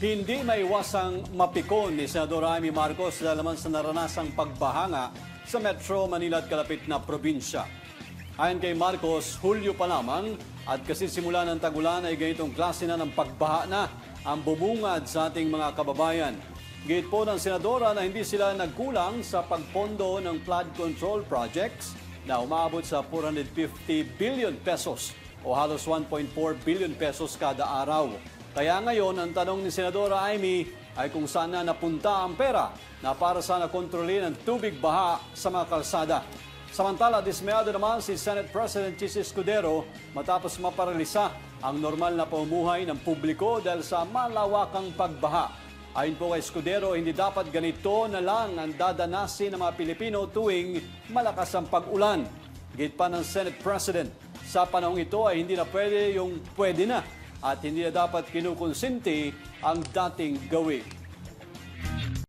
Hindi maiwasang mapikon ni Senator Imee Marcos dahil naman sa naranasang pagbahanga sa Metro Manila at kalapit na probinsya. Ayon kay Marcos, Hulyo pa lamang at kasi simula ng tagulan ay ganitong klase na ng pagbaha na ang bubungad sa ating mga kababayan. Gayit po ng Senadora na hindi sila nagkulang sa pagpondo ng flood control projects na umabot sa 450 billion pesos o halos 1.4 billion pesos kada araw. Kaya ngayon, ang tanong ni Senadora Imee ay kung saan na napunta ang pera na para sana kontrolin ang tubig baha sa mga kalsada. Samantala, dismayado naman si Senate President Chiz Escudero matapos maparalisa ang normal na pamumuhay ng publiko dahil sa malawakang pagbaha. Ayon po kay Escudero, hindi dapat ganito na lang ang dadanasin ng mga Pilipino tuwing malakas ang pag-ulan. Git pa ng Senate President, sa panahong ito ay hindi na pwede yung pwede na at hindi na dapat kinukonsinti ang dating gawin.